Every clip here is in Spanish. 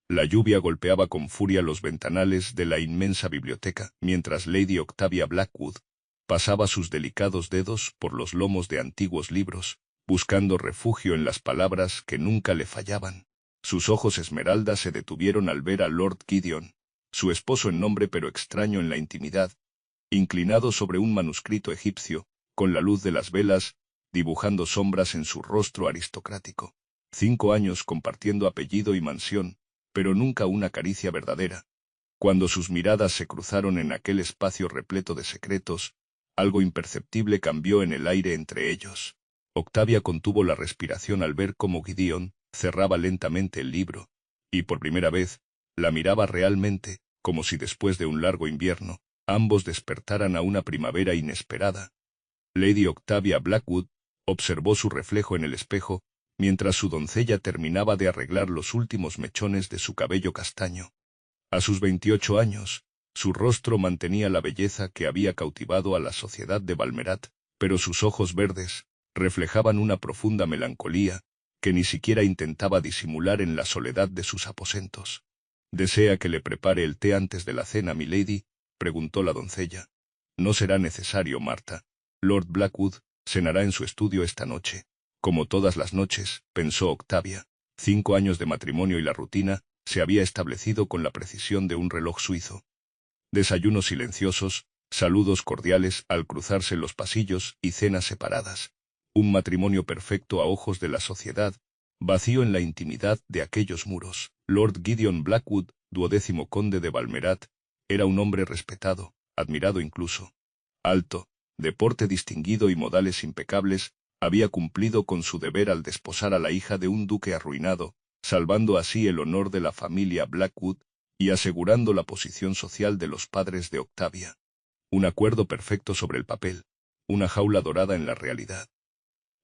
La lluvia golpeaba con furia los ventanales de la inmensa biblioteca, mientras Lady Octavia Blackwood pasaba sus delicados dedos por los lomos de antiguos libros, buscando refugio en las palabras que nunca le fallaban. Sus ojos esmeralda se detuvieron al ver a Lord Gideon, su esposo en nombre pero extraño en la intimidad, inclinado sobre un manuscrito egipcio, con la luz de las velas, dibujando sombras en su rostro aristocrático. 5 años compartiendo apellido y mansión, pero nunca una caricia verdadera. Cuando sus miradas se cruzaron en aquel espacio repleto de secretos, algo imperceptible cambió en el aire entre ellos. Octavia contuvo la respiración al ver cómo Gideon cerraba lentamente el libro, y por primera vez, la miraba realmente, como si después de un largo invierno, ambos despertaran a una primavera inesperada. Lady Octavia Blackwood observó su reflejo en el espejo, mientras su doncella terminaba de arreglar los últimos mechones de su cabello castaño. A sus 28 años, su rostro mantenía la belleza que había cautivado a la sociedad de Balmerat, pero sus ojos verdes reflejaban una profunda melancolía que ni siquiera intentaba disimular en la soledad de sus aposentos. —¿Desea que le prepare el té antes de la cena, milady? —preguntó la doncella. —No será necesario, Marta. Lord Blackwood cenará en su estudio esta noche. Como todas las noches, pensó Octavia. 5 años de matrimonio y la rutina se había establecido con la precisión de un reloj suizo. Desayunos silenciosos, saludos cordiales al cruzarse los pasillos y cenas separadas. Un matrimonio perfecto a ojos de la sociedad, vacío en la intimidad de aquellos muros. Lord Gideon Blackwood, 12º conde de Balmerat, era un hombre respetado, admirado incluso. Alto, de porte distinguido y modales impecables, había cumplido con su deber al desposar a la hija de un duque arruinado, salvando así el honor de la familia Blackwood y asegurando la posición social de los padres de Octavia. Un acuerdo perfecto sobre el papel, una jaula dorada en la realidad.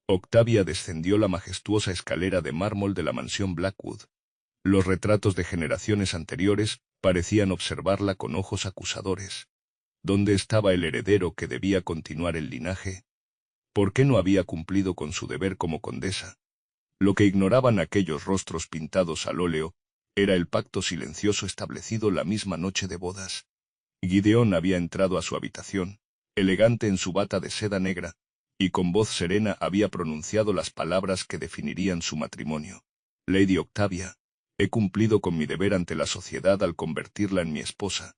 Octavia descendió la majestuosa escalera de mármol de la mansión Blackwood. Los retratos de generaciones anteriores parecían observarla con ojos acusadores. ¿Dónde estaba el heredero que debía continuar el linaje? ¿Por qué no había cumplido con su deber como condesa? Lo que ignoraban aquellos rostros pintados al óleo era el pacto silencioso establecido la misma noche de bodas. Gideon había entrado a su habitación, elegante en su bata de seda negra, y con voz serena había pronunciado las palabras que definirían su matrimonio. Lady Octavia, he cumplido con mi deber ante la sociedad al convertirla en mi esposa.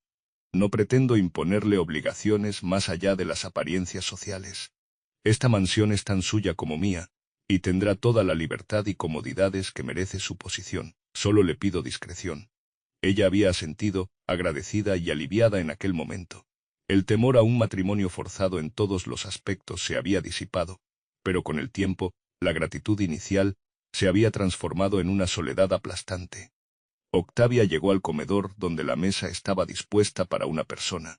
No pretendo imponerle obligaciones más allá de las apariencias sociales. Esta mansión es tan suya como mía, y tendrá toda la libertad y comodidades que merece su posición. Solo le pido discreción. Ella había asentido, agradecida y aliviada en aquel momento. El temor a un matrimonio forzado en todos los aspectos se había disipado, pero con el tiempo, la gratitud inicial se había transformado en una soledad aplastante. Octavia llegó al comedor donde la mesa estaba dispuesta para una persona.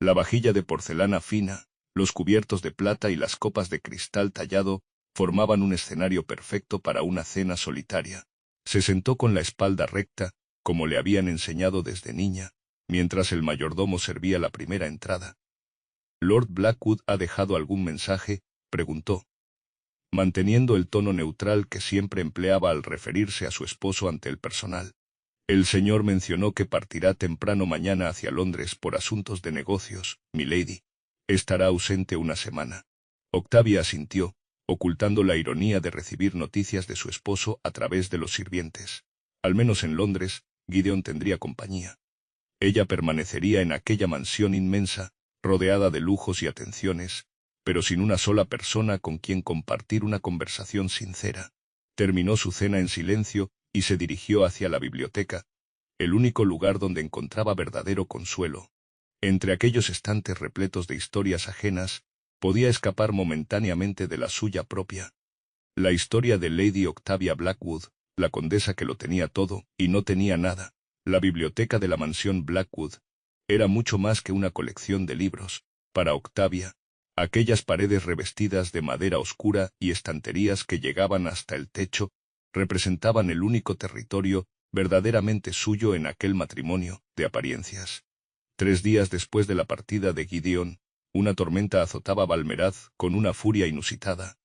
La vajilla de porcelana fina, los cubiertos de plata y las copas de cristal tallado formaban un escenario perfecto para una cena solitaria. Se sentó con la espalda recta, como le habían enseñado desde niña, mientras el mayordomo servía la primera entrada. —¿Lord Blackwood ha dejado algún mensaje? —preguntó, manteniendo el tono neutral que siempre empleaba al referirse a su esposo ante el personal. El señor mencionó que partirá temprano mañana hacia Londres por asuntos de negocios, milady. Estará ausente una semana. Octavia asintió, ocultando la ironía de recibir noticias de su esposo a través de los sirvientes. Al menos en Londres, Gideon tendría compañía. Ella permanecería en aquella mansión inmensa, rodeada de lujos y atenciones, pero sin una sola persona con quien compartir una conversación sincera. Terminó su cena en silencio y se dirigió hacia la biblioteca, el único lugar donde encontraba verdadero consuelo. Entre aquellos estantes repletos de historias ajenas, podía escapar momentáneamente de la suya propia. La historia de Lady Octavia Blackwood, la condesa que lo tenía todo y no tenía nada. La biblioteca de la mansión Blackwood era mucho más que una colección de libros. Para Octavia, aquellas paredes revestidas de madera oscura y estanterías que llegaban hasta el techo representaban el único territorio verdaderamente suyo en aquel matrimonio de apariencias. 3 días después de la partida de Gideon, una tormenta azotaba Balmerat con una furia inusitada.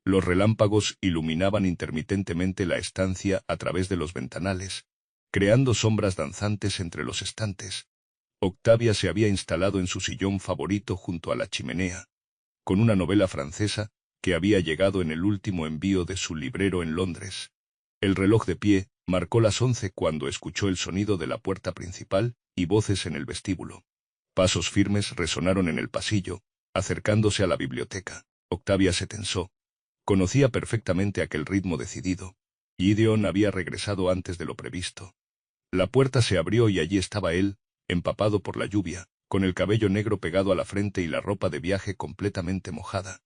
Los relámpagos iluminaban intermitentemente la estancia a través de los ventanales, creando sombras danzantes entre los estantes. Octavia se había instalado en su sillón favorito junto a la chimenea, con una novela francesa que había llegado en el último envío de su librero en Londres. El reloj de pie marcó las 11 cuando escuchó el sonido de la puerta principal y voces en el vestíbulo. Pasos firmes resonaron en el pasillo, acercándose a la biblioteca. Octavia se tensó. Conocía perfectamente aquel ritmo decidido. Gideon había regresado antes de lo previsto. La puerta se abrió y allí estaba él, empapado por la lluvia, con el cabello negro pegado a la frente y la ropa de viaje completamente mojada.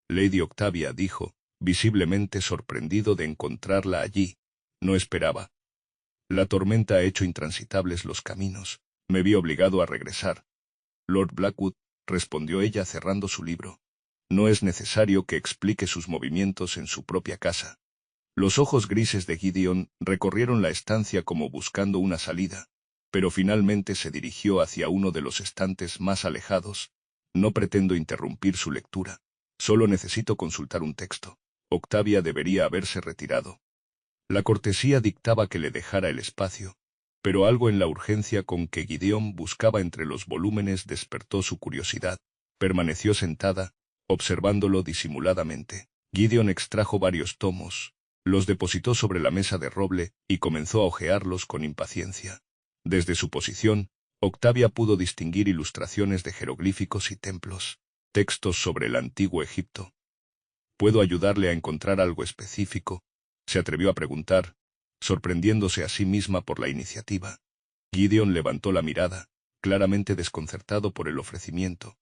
Lady Octavia, dijo, visiblemente sorprendido de encontrarla allí. No esperaba. La tormenta ha hecho intransitables los caminos. Me vi obligado a regresar. Lord Blackwood, respondió ella cerrando su libro. No es necesario que explique sus movimientos en su propia casa. Los ojos grises de Gideon recorrieron la estancia como buscando una salida, pero finalmente se dirigió hacia uno de los estantes más alejados. No pretendo interrumpir su lectura. Solo necesito consultar un texto. Octavia debería haberse retirado. La cortesía dictaba que le dejara el espacio, pero algo en la urgencia con que Gideon buscaba entre los volúmenes despertó su curiosidad. Permaneció sentada, observándolo disimuladamente. Gideon extrajo varios tomos, los depositó sobre la mesa de roble y comenzó a hojearlos con impaciencia. Desde su posición, Octavia pudo distinguir ilustraciones de jeroglíficos y templos, textos sobre el antiguo Egipto. ¿Puedo ayudarle a encontrar algo específico?, se atrevió a preguntar, sorprendiéndose a sí misma por la iniciativa. Gideon levantó la mirada, claramente desconcertado por el ofrecimiento.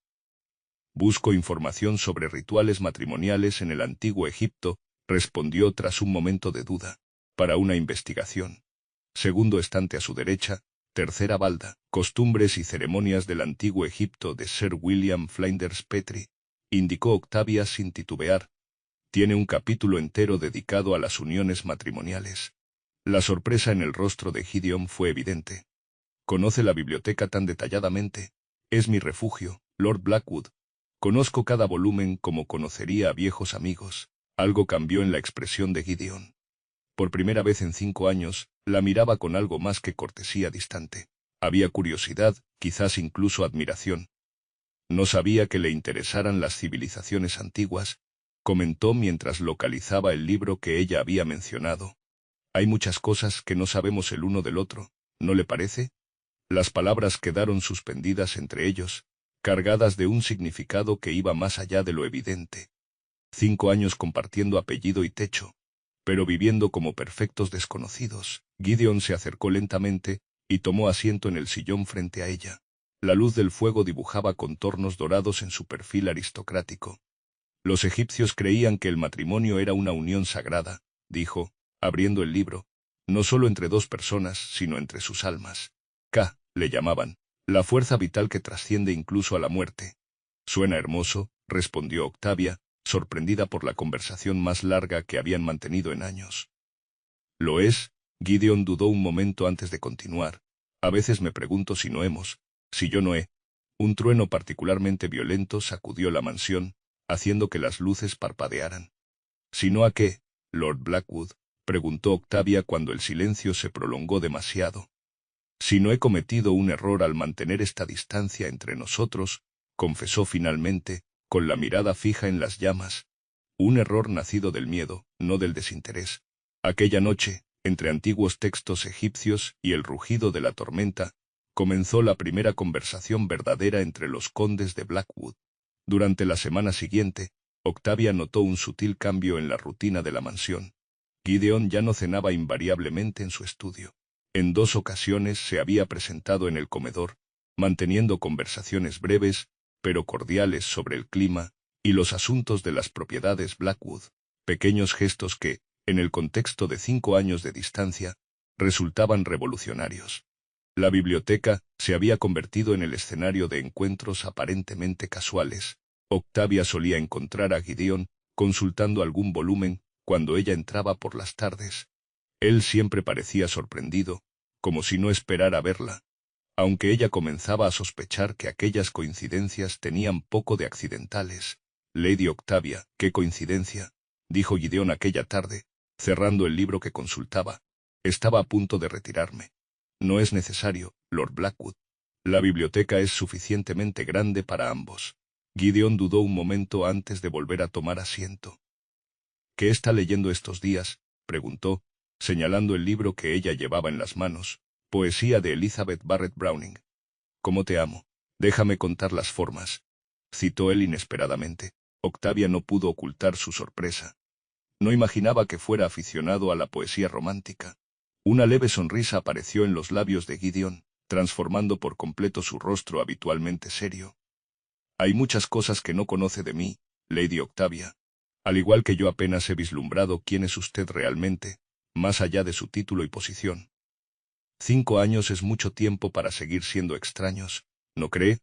Busco información sobre rituales matrimoniales en el antiguo Egipto, respondió tras un momento de duda, para una investigación. Segundo estante a su derecha, tercera balda, costumbres y ceremonias del antiguo Egipto de Sir William Flinders Petrie, indicó Octavia sin titubear. Tiene un capítulo entero dedicado a las uniones matrimoniales. La sorpresa en el rostro de Gideon fue evidente. Conoce la biblioteca tan detalladamente. Es mi refugio, Lord Blackwood. Conozco cada volumen como conocería a viejos amigos. Algo cambió en la expresión de Gideon. Por primera vez en 5 años, la miraba con algo más que cortesía distante. Había curiosidad, quizás incluso admiración. No sabía que le interesaran las civilizaciones antiguas, comentó mientras localizaba el libro que ella había mencionado. Hay muchas cosas que no sabemos el uno del otro, ¿no le parece? Las palabras quedaron suspendidas entre ellos, cargadas de un significado que iba más allá de lo evidente. 5 años compartiendo apellido y techo, pero viviendo como perfectos desconocidos. Gideon se acercó lentamente y tomó asiento en el sillón frente a ella. La luz del fuego dibujaba contornos dorados en su perfil aristocrático. Los egipcios creían que el matrimonio era una unión sagrada, dijo, abriendo el libro, no solo entre 2 personas, sino entre sus almas. Ka, le llamaban, la fuerza vital que trasciende incluso a la muerte. Suena hermoso, respondió Octavia, sorprendida por la conversación más larga que habían mantenido en años. Lo es, Gideon dudó un momento antes de continuar. A veces me pregunto si yo no he. Un trueno particularmente violento sacudió la mansión, haciendo que las luces parpadearan. ¿Si no a qué, Lord Blackwood?, preguntó Octavia cuando el silencio se prolongó demasiado. Si no he cometido un error al mantener esta distancia entre nosotros, confesó finalmente, con la mirada fija en las llamas. Un error nacido del miedo, no del desinterés. Aquella noche, entre antiguos textos egipcios y el rugido de la tormenta, comenzó la primera conversación verdadera entre los condes de Blackwood. Durante la semana siguiente, Octavia notó un sutil cambio en la rutina de la mansión. Gideon ya no cenaba invariablemente en su estudio. En 2 ocasiones se había presentado en el comedor, manteniendo conversaciones breves, pero cordiales sobre el clima y los asuntos de las propiedades Blackwood, pequeños gestos que, en el contexto de 5 años de distancia, resultaban revolucionarios. La biblioteca se había convertido en el escenario de encuentros aparentemente casuales. Octavia solía encontrar a Gideon consultando algún volumen cuando ella entraba por las tardes. Él siempre parecía sorprendido, como si no esperara verla, aunque ella comenzaba a sospechar que aquellas coincidencias tenían poco de accidentales. Lady Octavia, qué coincidencia, dijo Gideon aquella tarde, cerrando el libro que consultaba. Estaba a punto de retirarme. No es necesario, Lord Blackwood. La biblioteca es suficientemente grande para ambos. Gideon dudó un momento antes de volver a tomar asiento. ¿Qué está leyendo estos días?, preguntó, señalando el libro que ella llevaba en las manos, poesía de Elizabeth Barrett Browning. «¿Cómo te amo? Déjame contar las formas», citó él inesperadamente. Octavia no pudo ocultar su sorpresa. No imaginaba que fuera aficionado a la poesía romántica. Una leve sonrisa apareció en los labios de Gideon, transformando por completo su rostro habitualmente serio. «Hay muchas cosas que no conoce de mí, Lady Octavia. Al igual que yo apenas he vislumbrado quién es usted realmente, más allá de su título y posición. 5 años es mucho tiempo para seguir siendo extraños, ¿no cree?».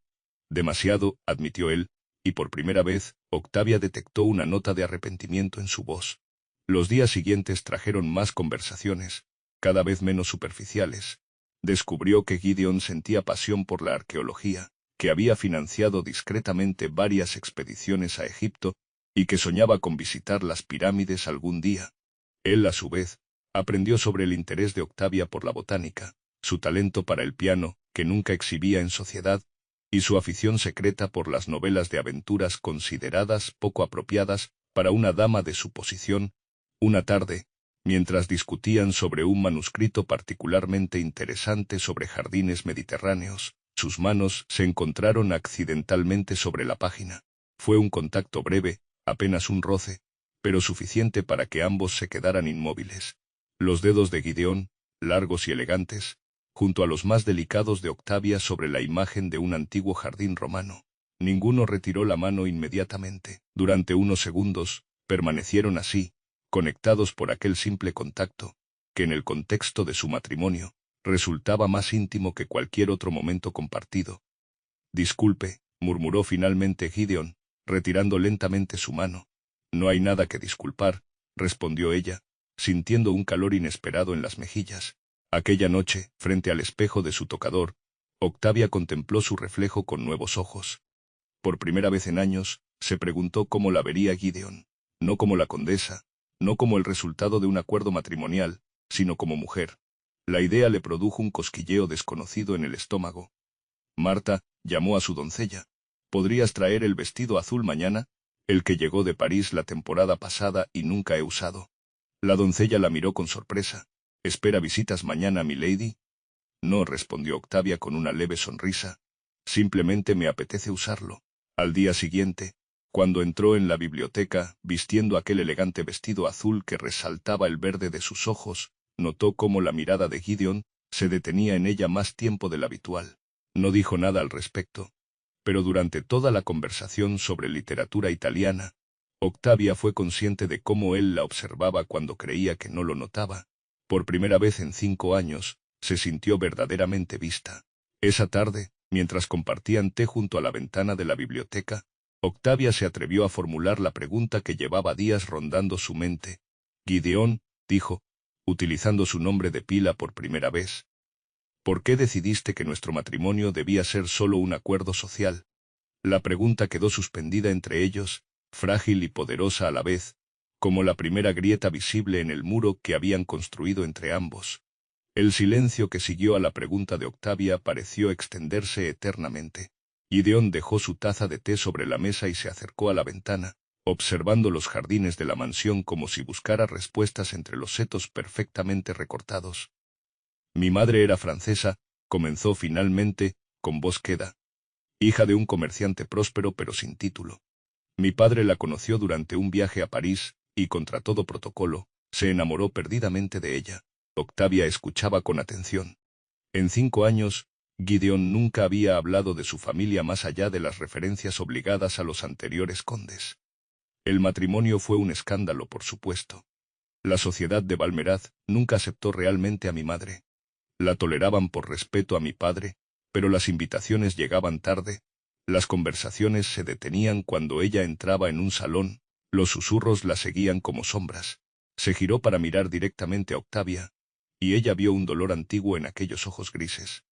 «Demasiado», admitió él, y por primera vez, Octavia detectó una nota de arrepentimiento en su voz. Los días siguientes trajeron más conversaciones, cada vez menos superficiales. Descubrió que Gideon sentía pasión por la arqueología, que había financiado discretamente varias expediciones a Egipto y que soñaba con visitar las pirámides algún día. Él, a su vez, aprendió sobre el interés de Octavia por la botánica, su talento para el piano, que nunca exhibía en sociedad, y su afición secreta por las novelas de aventuras consideradas poco apropiadas para una dama de su posición. Una tarde, mientras discutían sobre un manuscrito particularmente interesante sobre jardines mediterráneos, sus manos se encontraron accidentalmente sobre la página. Fue un contacto breve, apenas un roce, pero suficiente para que ambos se quedaran inmóviles. Los dedos de Gideon, largos y elegantes, junto a los más delicados de Octavia sobre la imagen de un antiguo jardín romano. Ninguno retiró la mano inmediatamente. Durante unos segundos, permanecieron así, conectados por aquel simple contacto, que en el contexto de su matrimonio, resultaba más íntimo que cualquier otro momento compartido. «Disculpe», murmuró finalmente Gideon, retirando lentamente su mano. «No hay nada que disculpar», respondió ella, sintiendo un calor inesperado en las mejillas. Aquella noche, frente al espejo de su tocador, Octavia contempló su reflejo con nuevos ojos. Por primera vez en años, se preguntó cómo la vería Gideon, no como la condesa, no como el resultado de un acuerdo matrimonial, sino como mujer. La idea le produjo un cosquilleo desconocido en el estómago. «Marta», llamó a su doncella, «¿podrías traer el vestido azul mañana? El que llegó de París la temporada pasada y nunca he usado». La doncella la miró con sorpresa. «¿Espera visitas mañana, milady?». «No», respondió Octavia con una leve sonrisa. «Simplemente me apetece usarlo». Al día siguiente, cuando entró en la biblioteca, vistiendo aquel elegante vestido azul que resaltaba el verde de sus ojos, notó cómo la mirada de Gideon se detenía en ella más tiempo del habitual. No dijo nada al respecto, pero durante toda la conversación sobre literatura italiana, Octavia fue consciente de cómo él la observaba cuando creía que no lo notaba. Por primera vez en 5 años, se sintió verdaderamente vista. Esa tarde, mientras compartían té junto a la ventana de la biblioteca, Octavia se atrevió a formular la pregunta que llevaba días rondando su mente. «Gideon», dijo, utilizando su nombre de pila por primera vez, «¿por qué decidiste que nuestro matrimonio debía ser solo un acuerdo social?». La pregunta quedó suspendida entre ellos, frágil y poderosa a la vez, como la primera grieta visible en el muro que habían construido entre ambos. El silencio que siguió a la pregunta de Octavia pareció extenderse eternamente. Gideon dejó su taza de té sobre la mesa y se acercó a la ventana, observando los jardines de la mansión como si buscara respuestas entre los setos perfectamente recortados. «Mi madre era francesa», comenzó finalmente, con voz queda, «hija de un comerciante próspero pero sin título. Mi padre la conoció durante un viaje a París, y contra todo protocolo, se enamoró perdidamente de ella». Octavia escuchaba con atención. En 5 años, Gideon nunca había hablado de su familia más allá de las referencias obligadas a los anteriores condes. El matrimonio fue un escándalo, por supuesto. La sociedad de Balmeraz nunca aceptó realmente a mi madre. La toleraban por respeto a mi padre, pero las invitaciones llegaban tarde, las conversaciones se detenían cuando ella entraba en un salón, los susurros la seguían como sombras. Se giró para mirar directamente a Octavia, y ella vio un dolor antiguo en aquellos ojos grises.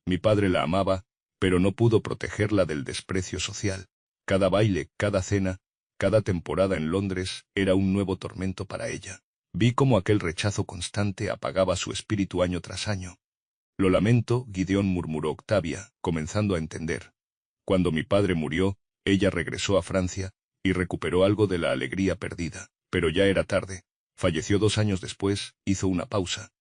Mi padre la amaba, pero no pudo protegerla del desprecio social. Cada baile, cada cena, cada temporada en Londres era un nuevo tormento para ella. Vi cómo aquel rechazo constante apagaba su espíritu año tras año. Lo lamento, Gideon, murmuró Octavia, comenzando a entender. Cuando mi padre murió, ella regresó a Francia y recuperó algo de la alegría perdida, pero ya era tarde. Falleció 2 años después, hizo una pausa.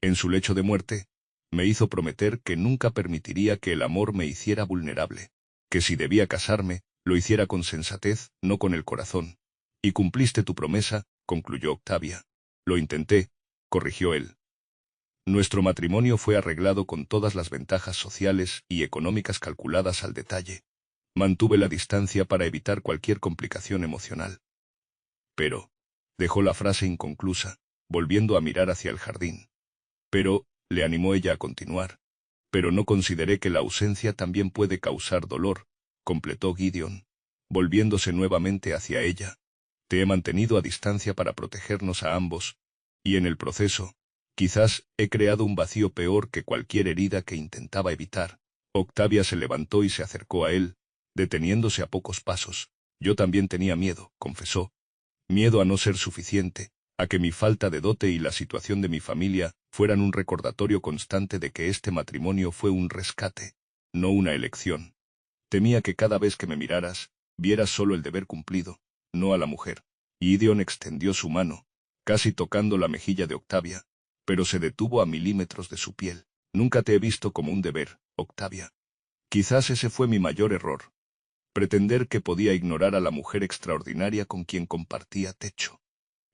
En su lecho de muerte, me hizo prometer que nunca permitiría que el amor me hiciera vulnerable, que si debía casarme, lo hiciera con sensatez, no con el corazón. Y cumpliste tu promesa, concluyó Octavia. Lo intenté, corrigió él. Nuestro matrimonio fue arreglado con todas las ventajas sociales y económicas calculadas al detalle. Mantuve la distancia para evitar cualquier complicación emocional. Pero, dejó la frase inconclusa, volviendo a mirar hacia el jardín. Pero, le animó ella a continuar. Pero no consideré que la ausencia también puede causar dolor, completó Gideon, volviéndose nuevamente hacia ella. Te he mantenido a distancia para protegernos a ambos, y en el proceso, quizás he creado un vacío peor que cualquier herida que intentaba evitar. Octavia se levantó y se acercó a él, deteniéndose a pocos pasos. Yo también tenía miedo, confesó. Miedo a no ser suficiente, a que mi falta de dote y la situación de mi familia fueran un recordatorio constante de que este matrimonio fue un rescate, no una elección. Temía que cada vez que me miraras, vieras solo el deber cumplido, no a la mujer. Gideon extendió su mano, casi tocando la mejilla de Octavia, pero se detuvo a milímetros de su piel. Nunca te he visto como un deber, Octavia. Quizás ese fue mi mayor error. Pretender que podía ignorar a la mujer extraordinaria con quien compartía techo.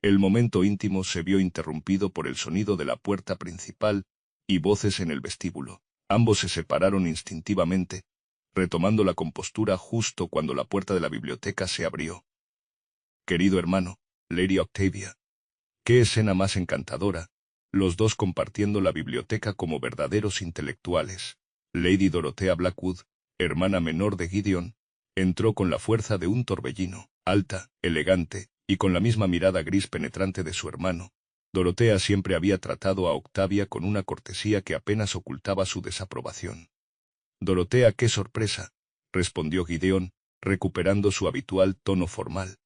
El momento íntimo se vio interrumpido por el sonido de la puerta principal y voces en el vestíbulo. Ambos se separaron instintivamente, retomando la compostura justo cuando la puerta de la biblioteca se abrió. Querido hermano, Lady Octavia. Qué escena más encantadora, los dos compartiendo la biblioteca como verdaderos intelectuales. Lady Dorothea Blackwood, hermana menor de Gideon, entró con la fuerza de un torbellino, alta, elegante, y con la misma mirada gris penetrante de su hermano. Dorothea siempre había tratado a Octavia con una cortesía que apenas ocultaba su desaprobación. Dorothea, qué sorpresa, respondió Gideon, recuperando su habitual tono formal.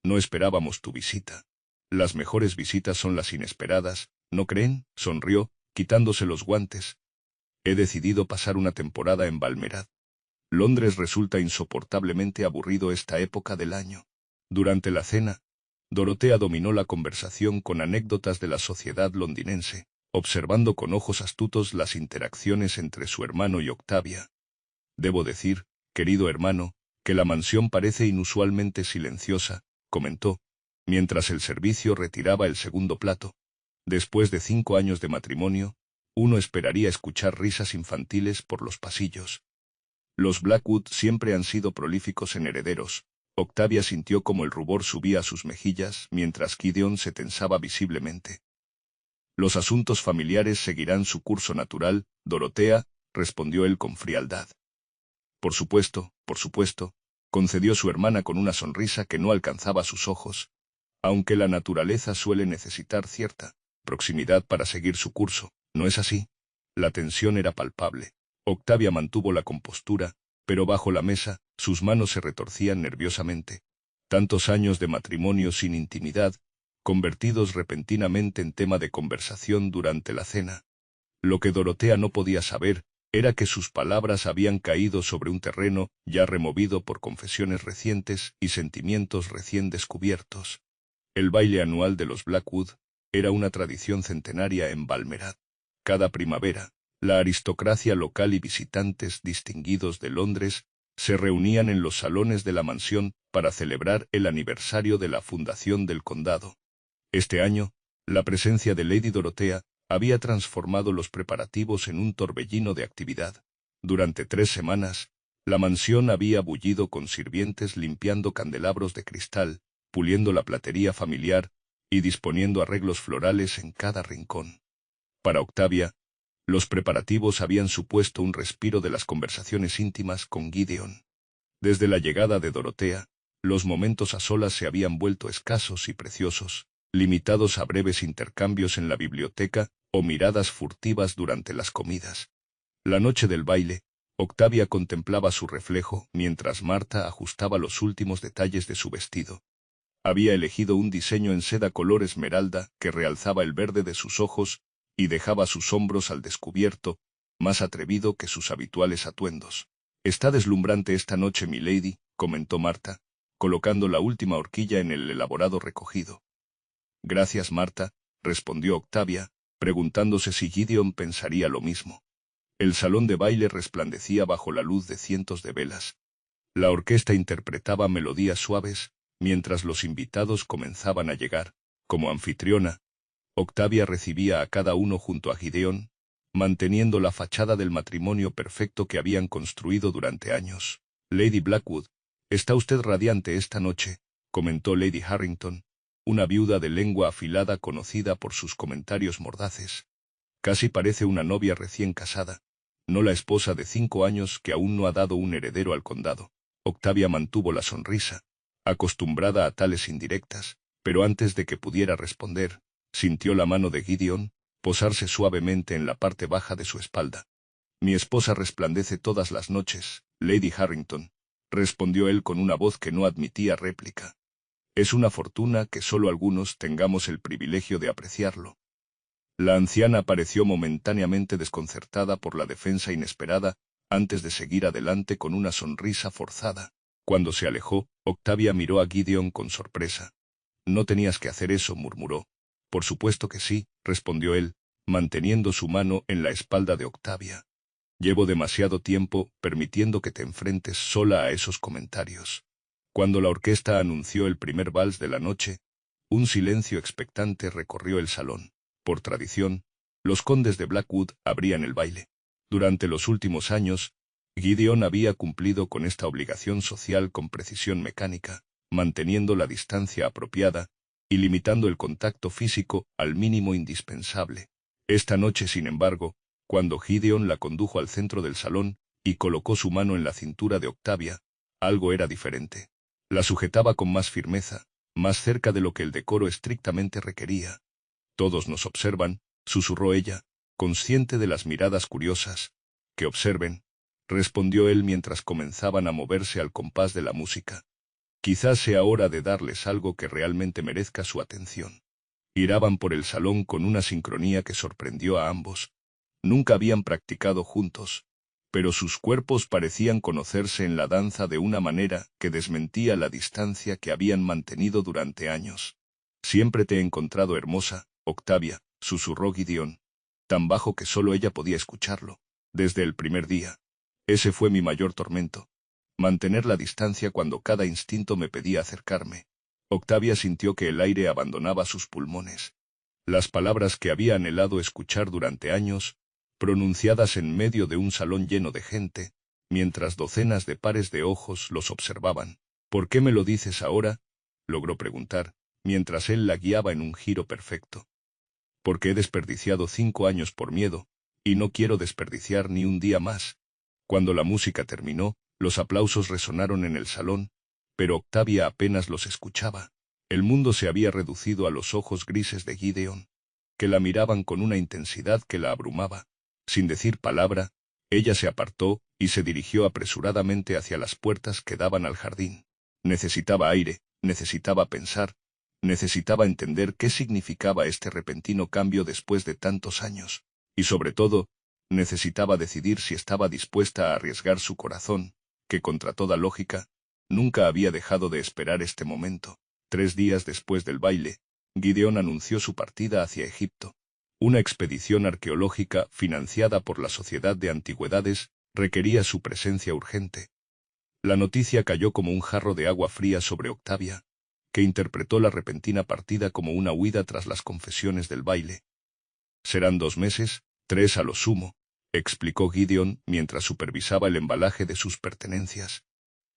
No esperábamos tu visita. Las mejores visitas son las inesperadas, ¿no creen?, sonrió, quitándose los guantes. He decidido pasar una temporada en Balmerad. Londres resulta insoportablemente aburrido esta época del año. Durante la cena, Dorothea dominó la conversación con anécdotas de la sociedad londinense, observando con ojos astutos las interacciones entre su hermano y Octavia. Debo decir, querido hermano, que la mansión parece inusualmente silenciosa, comentó, mientras el servicio retiraba el segundo plato. Después de 5 años de matrimonio, uno esperaría escuchar risas infantiles por los pasillos. Los Blackwood siempre han sido prolíficos en herederos. Octavia sintió como el rubor subía a sus mejillas mientras Gideon se tensaba visiblemente. Los asuntos familiares seguirán su curso natural, Dorothea, respondió él con frialdad. Por supuesto, concedió su hermana con una sonrisa que no alcanzaba sus ojos. Aunque la naturaleza suele necesitar cierta proximidad para seguir su curso, ¿no es así? La tensión era palpable. Octavia mantuvo la compostura, pero bajo la mesa, sus manos se retorcían nerviosamente. Tantos años de matrimonio sin intimidad, convertidos repentinamente en tema de conversación durante la cena. Lo que Dorothea no podía saber era que sus palabras habían caído sobre un terreno ya removido por confesiones recientes y sentimientos recién descubiertos. El baile anual de los Blackwood era una tradición centenaria en Balmerad. Cada primavera, la aristocracia local y visitantes distinguidos de Londres se reunían en los salones de la mansión para celebrar el aniversario de la fundación del condado. Este año, la presencia de Lady Dorothea había transformado los preparativos en un torbellino de actividad. Durante 3 semanas, la mansión había bullido con sirvientes limpiando candelabros de cristal, puliendo la platería familiar y disponiendo arreglos florales en cada rincón. Para Octavia, los preparativos habían supuesto un respiro de las conversaciones íntimas con Gideon. Desde la llegada de Dorothea, los momentos a solas se habían vuelto escasos y preciosos, limitados a breves intercambios en la biblioteca o miradas furtivas durante las comidas. La noche del baile, Octavia contemplaba su reflejo mientras Marta ajustaba los últimos detalles de su vestido. Había elegido un diseño en seda color esmeralda que realzaba el verde de sus ojos y dejaba sus hombros al descubierto, más atrevido que sus habituales atuendos. «Está deslumbrante esta noche, milady», comentó Marta, colocando la última horquilla en el elaborado recogido. «Gracias, Marta», respondió Octavia, preguntándose si Gideon pensaría lo mismo. El salón de baile resplandecía bajo la luz de cientos de velas. La orquesta interpretaba melodías suaves, mientras los invitados comenzaban a llegar. Como anfitriona, Octavia recibía a cada uno junto a Gideon, manteniendo la fachada del matrimonio perfecto que habían construido durante años. «Lady Blackwood, está usted radiante esta noche», comentó Lady Harrington, una viuda de lengua afilada conocida por sus comentarios mordaces. «Casi parece una novia recién casada, no la esposa de 5 años que aún no ha dado un heredero al condado». Octavia mantuvo la sonrisa, acostumbrada a tales indirectas, pero antes de que pudiera responder, sintió la mano de Gideon posarse suavemente en la parte baja de su espalda. «Mi esposa resplandece todas las noches, Lady Harrington», respondió él con una voz que no admitía réplica. «Es una fortuna que solo algunos tengamos el privilegio de apreciarlo». La anciana pareció momentáneamente desconcertada por la defensa inesperada, antes de seguir adelante con una sonrisa forzada. Cuando se alejó, Octavia miró a Gideon con sorpresa. «No tenías que hacer eso», murmuró. «Por supuesto que sí», respondió él, manteniendo su mano en la espalda de Octavia. «Llevo demasiado tiempo permitiendo que te enfrentes sola a esos comentarios». Cuando la orquesta anunció el primer vals de la noche, un silencio expectante recorrió el salón. Por tradición, los condes de Blackwood abrían el baile. Durante los últimos años, Gideon había cumplido con esta obligación social con precisión mecánica, manteniendo la distancia apropiada y limitando el contacto físico al mínimo indispensable. Esta noche, sin embargo, cuando Gideon la condujo al centro del salón y colocó su mano en la cintura de Octavia, algo era diferente. La sujetaba con más firmeza, más cerca de lo que el decoro estrictamente requería. «Todos nos observan», susurró ella, consciente de las miradas curiosas. «Que observen», respondió él mientras comenzaban a moverse al compás de la música. «Quizás sea hora de darles algo que realmente merezca su atención». Giraban por el salón con una sincronía que sorprendió a ambos. Nunca habían practicado juntos, pero sus cuerpos parecían conocerse en la danza de una manera que desmentía la distancia que habían mantenido durante años. «Siempre te he encontrado hermosa, Octavia», susurró Gideon, tan bajo que solo ella podía escucharlo. «Desde el primer día. Ese fue mi mayor tormento. Mantener la distancia cuando cada instinto me pedía acercarme». Octavia sintió que el aire abandonaba sus pulmones. Las palabras que había anhelado escuchar durante años, pronunciadas en medio de un salón lleno de gente, mientras docenas de pares de ojos los observaban. «¿Por qué me lo dices ahora?», logró preguntar, mientras él la guiaba en un giro perfecto. «Porque he desperdiciado 5 años por miedo, y no quiero desperdiciar ni un día más». Cuando la música terminó, los aplausos resonaron en el salón, pero Octavia apenas los escuchaba. El mundo se había reducido a los ojos grises de Gideon, que la miraban con una intensidad que la abrumaba. Sin decir palabra, ella se apartó y se dirigió apresuradamente hacia las puertas que daban al jardín. Necesitaba aire, necesitaba pensar, necesitaba entender qué significaba este repentino cambio después de tantos años, y sobre todo, necesitaba decidir si estaba dispuesta a arriesgar su corazón, que contra toda lógica, nunca había dejado de esperar este momento. 3 días después del baile, Gideon anunció su partida hacia Egipto. Una expedición arqueológica financiada por la Sociedad de Antigüedades requería su presencia urgente. La noticia cayó como un jarro de agua fría sobre Octavia, que interpretó la repentina partida como una huida tras las confesiones del baile. «Serán 2 meses, 3 a lo sumo», explicó Gideon mientras supervisaba el embalaje de sus pertenencias.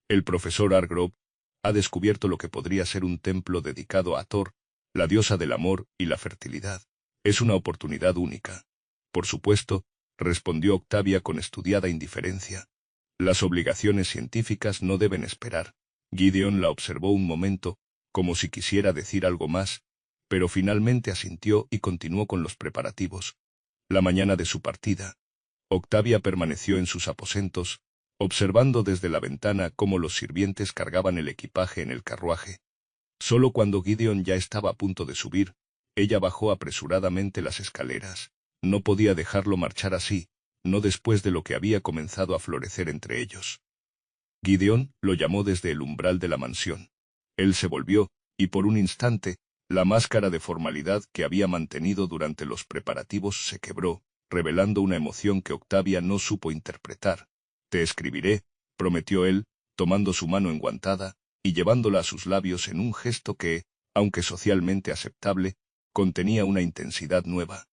«El profesor Hargrove ha descubierto lo que podría ser un templo dedicado a Thor, la diosa del amor y la fertilidad. Es una oportunidad única». «Por supuesto», respondió Octavia con estudiada indiferencia. «Las obligaciones científicas no deben esperar». Gideon la observó un momento, como si quisiera decir algo más, pero finalmente asintió y continuó con los preparativos. La mañana de su partida, Octavia permaneció en sus aposentos, observando desde la ventana cómo los sirvientes cargaban el equipaje en el carruaje. Solo cuando Gideon ya estaba a punto de subir, ella bajó apresuradamente las escaleras. No podía dejarlo marchar así, no después de lo que había comenzado a florecer entre ellos. Gideon lo llamó desde el umbral de la mansión. Él se volvió, y por un instante, la máscara de formalidad que había mantenido durante los preparativos se quebró, revelando una emoción que Octavia no supo interpretar. «Te escribiré», prometió él, tomando su mano enguantada y llevándola a sus labios en un gesto que, aunque socialmente aceptable, contenía una intensidad nueva.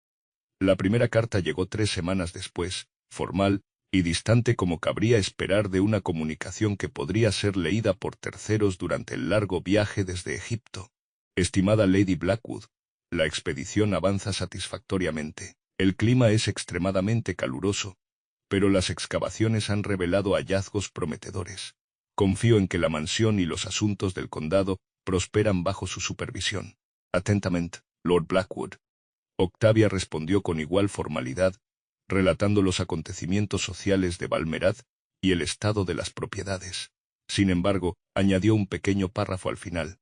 La primera carta llegó 3 semanas después, formal y distante como cabría esperar de una comunicación que podría ser leída por terceros durante el largo viaje desde Egipto. Estimada Lady Blackwood, la expedición avanza satisfactoriamente. El clima es extremadamente caluroso, pero las excavaciones han revelado hallazgos prometedores. Confío en que la mansión y los asuntos del condado prosperan bajo su supervisión. Atentamente, Lord Blackwood. Octavia respondió con igual formalidad, relatando los acontecimientos sociales de Balmerad y el estado de las propiedades. Sin embargo, añadió un pequeño párrafo al final.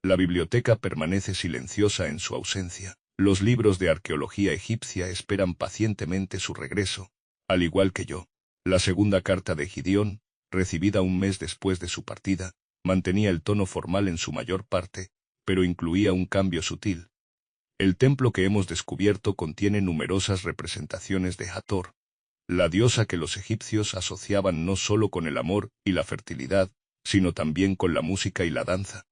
La biblioteca permanece silenciosa en su ausencia. Los libros de arqueología egipcia esperan pacientemente su regreso, al igual que yo. La segunda carta de Gideón, recibida un mes después de su partida, mantenía el tono formal en su mayor parte, pero incluía un cambio sutil. El templo que hemos descubierto contiene numerosas representaciones de Hathor, la diosa que los egipcios asociaban no solo con el amor y la fertilidad, sino también con la música y la danza.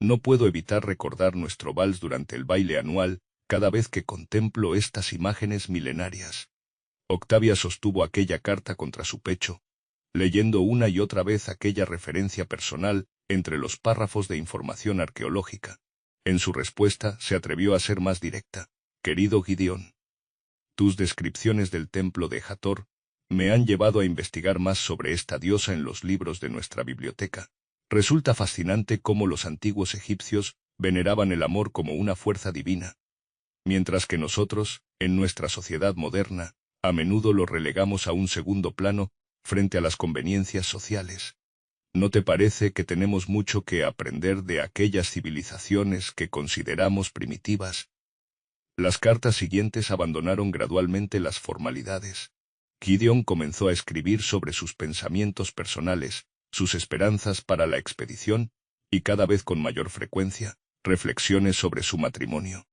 No puedo evitar recordar nuestro vals durante el baile anual, cada vez que contemplo estas imágenes milenarias. Octavia sostuvo aquella carta contra su pecho, leyendo una y otra vez aquella referencia personal entre los párrafos de información arqueológica. En su respuesta se atrevió a ser más directa. Querido Gideón, tus descripciones del templo de Hathor me han llevado a investigar más sobre esta diosa en los libros de nuestra biblioteca. Resulta fascinante cómo los antiguos egipcios veneraban el amor como una fuerza divina, mientras que nosotros, en nuestra sociedad moderna, a menudo lo relegamos a un segundo plano frente a las conveniencias sociales. ¿No te parece que tenemos mucho que aprender de aquellas civilizaciones que consideramos primitivas? Las cartas siguientes abandonaron gradualmente las formalidades. Gideon comenzó a escribir sobre sus pensamientos personales, sus esperanzas para la expedición, y cada vez con mayor frecuencia, reflexiones sobre su matrimonio.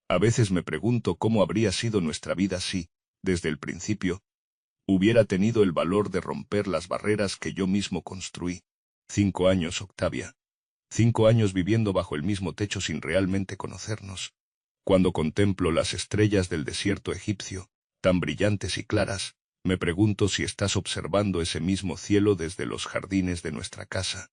A veces me pregunto cómo habría sido nuestra vida si, desde el principio, hubiera tenido el valor de romper las barreras que yo mismo construí. 5 años, Octavia. 5 años viviendo bajo el mismo techo sin realmente conocernos. Cuando contemplo las estrellas del desierto egipcio, tan brillantes y claras, me pregunto si estás observando ese mismo cielo desde los jardines de nuestra casa.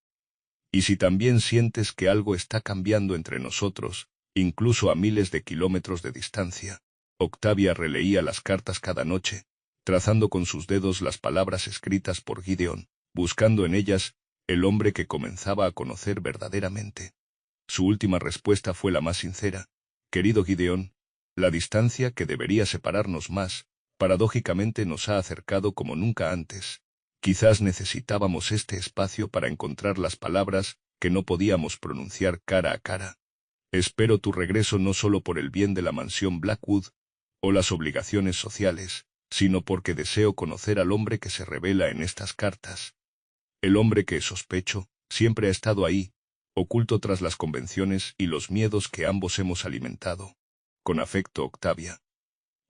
Y si también sientes que algo está cambiando entre nosotros, incluso a miles de kilómetros de distancia. Octavia releía las cartas cada noche, trazando con sus dedos las palabras escritas por Gideon, buscando en ellas el hombre que comenzaba a conocer verdaderamente. Su última respuesta fue la más sincera. Querido Gideon, la distancia que debería separarnos más, paradójicamente nos ha acercado como nunca antes. Quizás necesitábamos este espacio para encontrar las palabras que no podíamos pronunciar cara a cara. Espero tu regreso no solo por el bien de la mansión Blackwood o las obligaciones sociales, sino porque deseo conocer al hombre que se revela en estas cartas. El hombre que, sospecho, siempre ha estado ahí, oculto tras las convenciones y los miedos que ambos hemos alimentado. Con afecto, Octavia.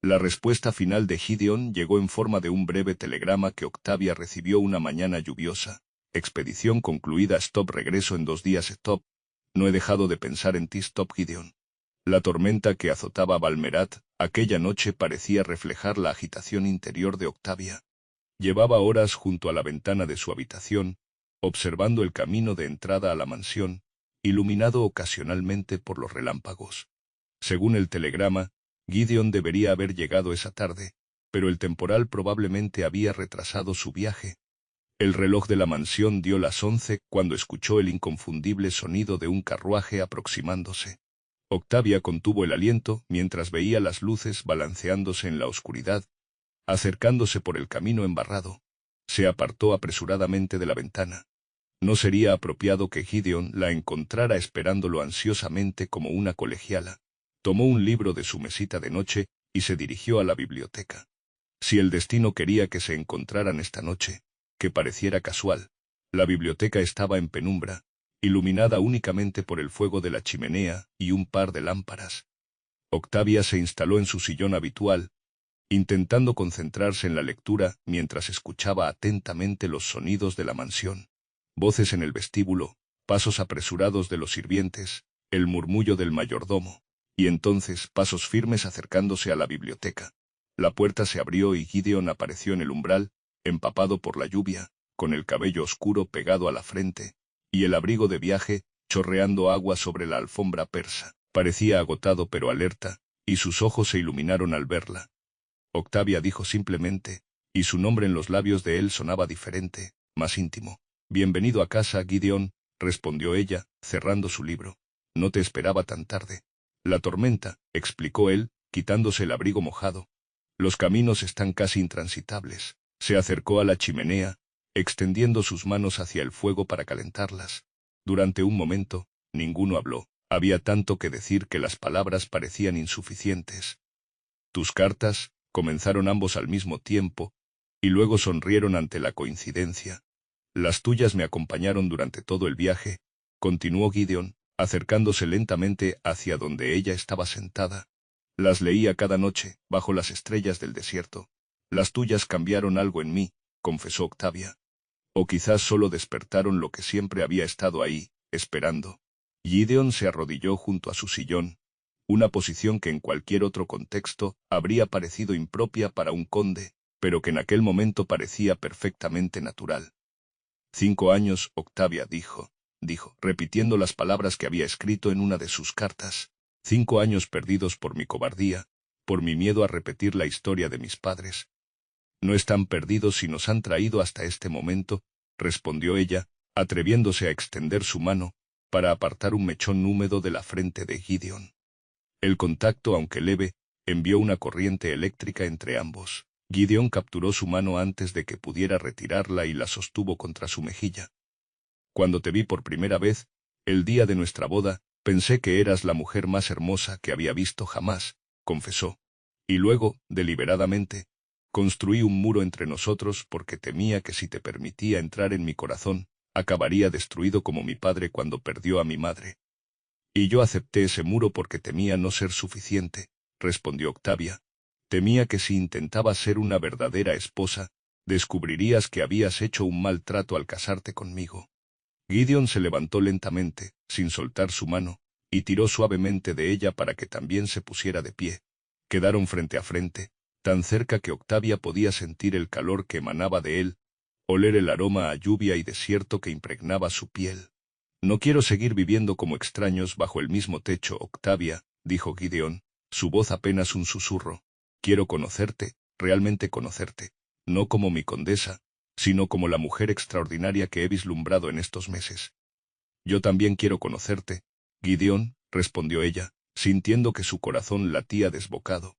La respuesta final de Gideon llegó en forma de un breve telegrama que Octavia recibió una mañana lluviosa. Expedición concluida. Stop. Regreso en 2 días. Stop. No he dejado de pensar en ti. Stop. Gideon. La tormenta que azotaba Balmerat aquella noche parecía reflejar la agitación interior de Octavia. Llevaba horas junto a la ventana de su habitación, observando el camino de entrada a la mansión, iluminado ocasionalmente por los relámpagos. Según el telegrama, Gideon debería haber llegado esa tarde, pero el temporal probablemente había retrasado su viaje. El reloj de la mansión dio las 11 cuando escuchó el inconfundible sonido de un carruaje aproximándose. Octavia contuvo el aliento mientras veía las luces balanceándose en la oscuridad, acercándose por el camino embarrado. Se apartó apresuradamente de la ventana. No sería apropiado que Gideon la encontrara esperándolo ansiosamente como una colegiala. Tomó un libro de su mesita de noche y se dirigió a la biblioteca. Si el destino quería que se encontraran esta noche, que pareciera casual, la biblioteca estaba en penumbra, iluminada únicamente por el fuego de la chimenea y un par de lámparas. Octavia se instaló en su sillón habitual, intentando concentrarse en la lectura mientras escuchaba atentamente los sonidos de la mansión. Voces en el vestíbulo, pasos apresurados de los sirvientes, el murmullo del mayordomo, y entonces pasos firmes acercándose a la biblioteca. La puerta se abrió y Gideon apareció en el umbral, empapado por la lluvia, con el cabello oscuro pegado a la frente, y el abrigo de viaje, chorreando agua sobre la alfombra persa. Parecía agotado pero alerta, y sus ojos se iluminaron al verla. Octavia dijo simplemente, y su nombre en los labios de él sonaba diferente, más íntimo. Bienvenido a casa, Gideon, respondió ella, cerrando su libro. No te esperaba tan tarde. La tormenta, explicó él, quitándose el abrigo mojado. Los caminos están casi intransitables. Se acercó a la chimenea, extendiendo sus manos hacia el fuego para calentarlas. Durante un momento, ninguno habló. Había tanto que decir que las palabras parecían insuficientes. Tus cartas, comenzaron ambos al mismo tiempo, y luego sonrieron ante la coincidencia. Las tuyas me acompañaron durante todo el viaje, continuó Gideon, acercándose lentamente hacia donde ella estaba sentada. Las leía cada noche, bajo las estrellas del desierto. Las tuyas cambiaron algo en mí, confesó Octavia. O quizás solo despertaron lo que siempre había estado ahí, esperando. Gideon se arrodilló junto a su sillón, una posición que en cualquier otro contexto habría parecido impropia para un conde, pero que en aquel momento parecía perfectamente natural. 5 años, Octavia dijo, repitiendo las palabras que había escrito en una de sus cartas. 5 años perdidos por mi cobardía, por mi miedo a repetir la historia de mis padres. No están perdidos si nos han traído hasta este momento, respondió ella, atreviéndose a extender su mano, para apartar un mechón húmedo de la frente de Gideon. El contacto, aunque leve, envió una corriente eléctrica entre ambos. Gideon capturó su mano antes de que pudiera retirarla y la sostuvo contra su mejilla. Cuando te vi por primera vez, el día de nuestra boda, pensé que eras la mujer más hermosa que había visto jamás, confesó. Y luego, deliberadamente, construí un muro entre nosotros porque temía que si te permitía entrar en mi corazón, acabaría destruido como mi padre cuando perdió a mi madre. Y yo acepté ese muro porque temía no ser suficiente, respondió Octavia. Temía que si intentabas ser una verdadera esposa, descubrirías que habías hecho un mal trato al casarte conmigo. Gideon se levantó lentamente, sin soltar su mano, y tiró suavemente de ella para que también se pusiera de pie. Quedaron frente a frente, tan cerca que Octavia podía sentir el calor que emanaba de él, oler el aroma a lluvia y desierto que impregnaba su piel. No quiero seguir viviendo como extraños bajo el mismo techo, Octavia, dijo Gideon, su voz apenas un susurro. Quiero conocerte, realmente conocerte, no como mi condesa, sino como la mujer extraordinaria que he vislumbrado en estos meses. Yo también quiero conocerte, Gideon, respondió ella, sintiendo que su corazón latía desbocado.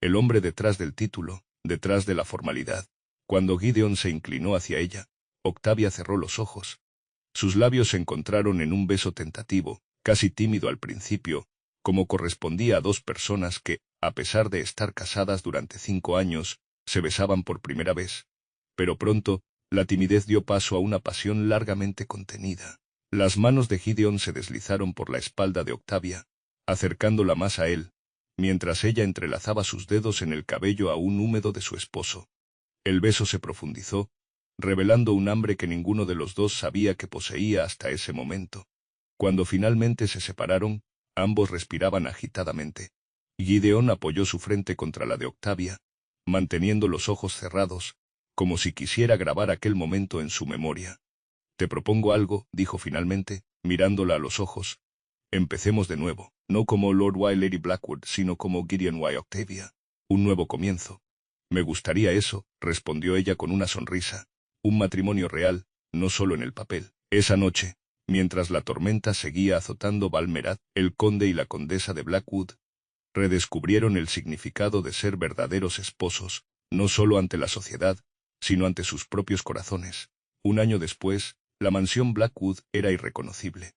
El hombre detrás del título, detrás de la formalidad. Cuando Gideon se inclinó hacia ella, Octavia cerró los ojos. Sus labios se encontraron en un beso tentativo, casi tímido al principio, como correspondía a dos personas que, a pesar de estar casadas durante 5 años, se besaban por primera vez. Pero pronto, la timidez dio paso a una pasión largamente contenida. Las manos de Gideon se deslizaron por la espalda de Octavia, acercándola más a él, mientras ella entrelazaba sus dedos en el cabello aún húmedo de su esposo. El beso se profundizó, revelando un hambre que ninguno de los dos sabía que poseía hasta ese momento. Cuando finalmente se separaron, ambos respiraban agitadamente. Gideon apoyó su frente contra la de Octavia, manteniendo los ojos cerrados, como si quisiera grabar aquel momento en su memoria. Te propongo algo, dijo finalmente, mirándola a los ojos. Empecemos de nuevo, no como Lord y Lady Blackwood, sino como Gideon y Octavia. Un nuevo comienzo. Me gustaría eso, respondió ella con una sonrisa. Un matrimonio real, no solo en el papel. Esa noche, mientras la tormenta seguía azotando Balmerat, el conde y la condesa de Blackwood redescubrieron el significado de ser verdaderos esposos, no solo ante la sociedad, sino ante sus propios corazones. Un año después, La mansión Blackwood era irreconocible.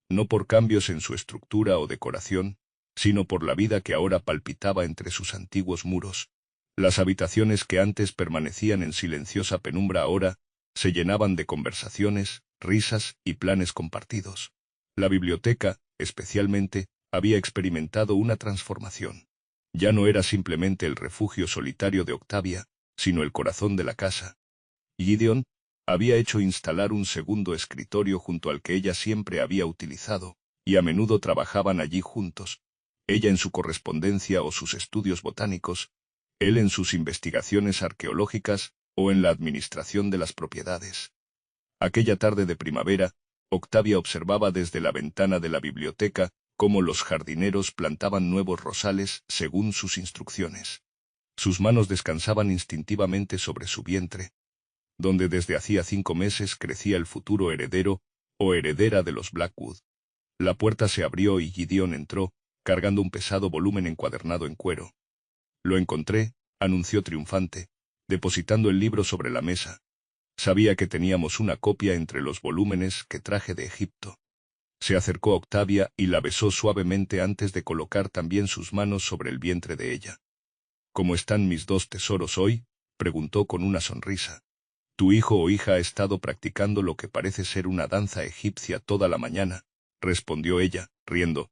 No por cambios en su estructura o decoración, sino por la vida que ahora palpitaba entre sus antiguos muros. Las habitaciones que antes permanecían en silenciosa penumbra ahora se llenaban de conversaciones, risas y planes compartidos. La biblioteca, especialmente, había experimentado una transformación. Ya no era simplemente el refugio solitario de Octavia, sino el corazón de la casa. Gideon había hecho instalar un segundo escritorio junto al que ella siempre había utilizado, y a menudo trabajaban allí juntos, ella en su correspondencia o sus estudios botánicos, él en sus investigaciones arqueológicas o en la administración de las propiedades. Aquella tarde de primavera, Octavia observaba desde la ventana de la biblioteca cómo los jardineros plantaban nuevos rosales según sus instrucciones. Sus manos descansaban instintivamente sobre su vientre, donde desde hacía 5 meses crecía el futuro heredero o heredera de los Blackwood. La puerta se abrió y Gideon entró, cargando un pesado volumen encuadernado en cuero. Lo encontré, anunció triunfante, depositando el libro sobre la mesa. Sabía que teníamos una copia entre los volúmenes que traje de Egipto. Se acercó a Octavia y la besó suavemente antes de colocar también sus manos sobre el vientre de ella. ¿Cómo están mis 2 tesoros hoy?, preguntó con una sonrisa. Tu hijo o hija ha estado practicando lo que parece ser una danza egipcia toda la mañana, respondió ella, riendo.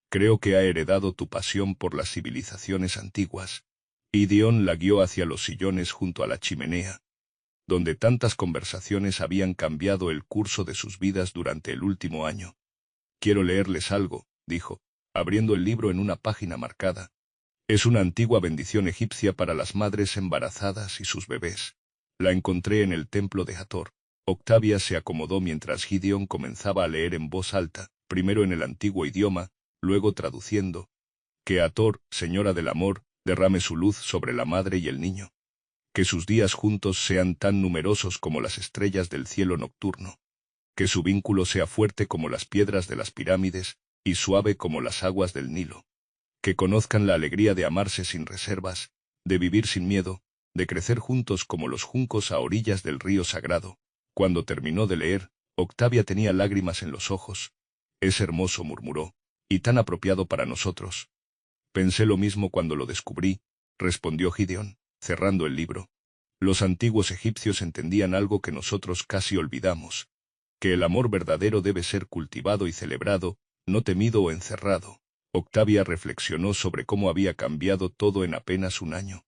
Creo que ha heredado tu pasión por las civilizaciones antiguas. Gideon la guió hacia los sillones junto a la chimenea, donde tantas conversaciones habían cambiado el curso de sus vidas durante el último año. Quiero leerles algo, dijo, abriendo el libro en una página marcada. Es una antigua bendición egipcia para las madres embarazadas y sus bebés. La encontré en el templo de Hathor. Octavia se acomodó mientras Gideon comenzaba a leer en voz alta, primero en el antiguo idioma, luego traduciendo. Que Hathor, señora del amor, derrame su luz sobre la madre y el niño. Que sus días juntos sean tan numerosos como las estrellas del cielo nocturno. Que su vínculo sea fuerte como las piedras de las pirámides, y suave como las aguas del Nilo. Que conozcan la alegría de amarse sin reservas, de vivir sin miedo, de crecer juntos como los juncos a orillas del río sagrado. Cuando terminó de leer, Octavia tenía lágrimas en los ojos. Es hermoso, murmuró, y tan apropiado para nosotros. Pensé lo mismo cuando lo descubrí, respondió Gideon, cerrando el libro. Los antiguos egipcios entendían algo que nosotros casi olvidamos, que el amor verdadero debe ser cultivado y celebrado, no temido o encerrado. Octavia reflexionó sobre cómo había cambiado todo en apenas un año.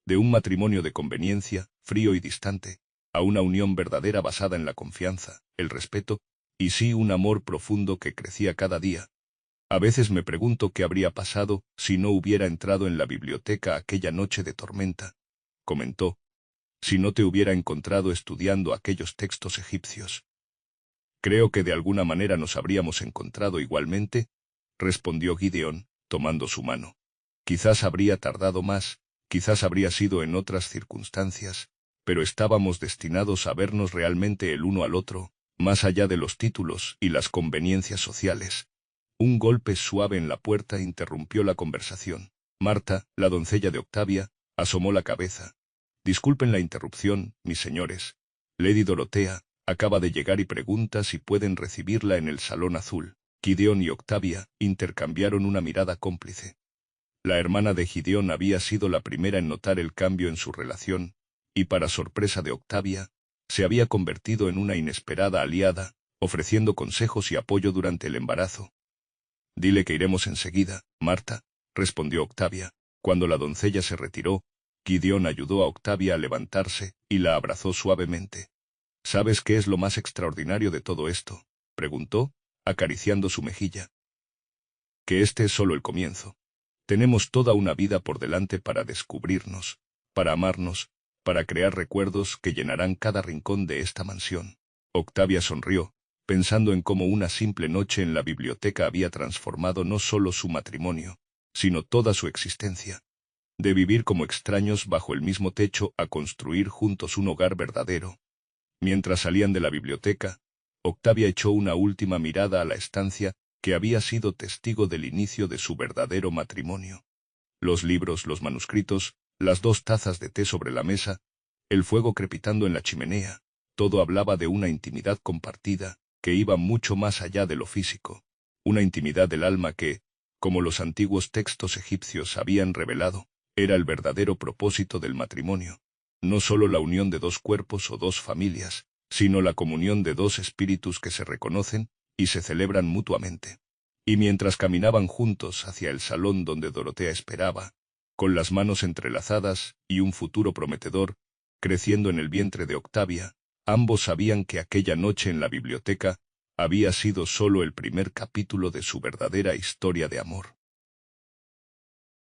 De un matrimonio de conveniencia, frío y distante, a una unión verdadera basada en la confianza, el respeto, y sí un amor profundo que crecía cada día. A veces me pregunto qué habría pasado si no hubiera entrado en la biblioteca aquella noche de tormenta, comentó, si no te hubiera encontrado estudiando aquellos textos egipcios. Creo que de alguna manera nos habríamos encontrado igualmente, respondió Gideon, tomando su mano. Quizás habría tardado más, quizás habría sido en otras circunstancias, pero estábamos destinados a vernos realmente el uno al otro, más allá de los títulos y las conveniencias sociales. Un golpe suave en la puerta interrumpió la conversación. Marta, la doncella de Octavia, asomó la cabeza. Disculpen la interrupción, mis señores. Lady Dorotea acaba de llegar y pregunta si pueden recibirla en el salón azul. Gideon y Octavia intercambiaron una mirada cómplice. La hermana de Gideon había sido la primera en notar el cambio en su relación, y para sorpresa de Octavia, se había convertido en una inesperada aliada, ofreciendo consejos y apoyo durante el embarazo. Dile que iremos enseguida, Marta, respondió Octavia. Cuando la doncella se retiró, Gideon ayudó a Octavia a levantarse y la abrazó suavemente. ¿Sabes qué es lo más extraordinario de todo esto?, preguntó, acariciando su mejilla. Que este es solo el comienzo. Tenemos toda una vida por delante para descubrirnos, para amarnos, para crear recuerdos que llenarán cada rincón de esta mansión. Octavia sonrió, pensando en cómo una simple noche en la biblioteca había transformado no solo su matrimonio, sino toda su existencia. De vivir como extraños bajo el mismo techo a construir juntos un hogar verdadero. Mientras salían de la biblioteca, Octavia echó una última mirada a la estancia que había sido testigo del inicio de su verdadero matrimonio. Los libros, los manuscritos, las 2 tazas de té sobre la mesa, el fuego crepitando en la chimenea, Todo hablaba de una intimidad compartida, que iba mucho más allá de lo físico. Una intimidad del alma que, como los antiguos textos egipcios habían revelado, era el verdadero propósito del matrimonio. No solo la unión de dos cuerpos o dos familias, sino la comunión de dos espíritus que se reconocen y se celebran mutuamente. Y mientras caminaban juntos hacia el salón donde Dorotea esperaba, con las manos entrelazadas y un futuro prometedor, creciendo en el vientre de Octavia, ambos sabían que aquella noche en la biblioteca había sido solo el primer capítulo de su verdadera historia de amor.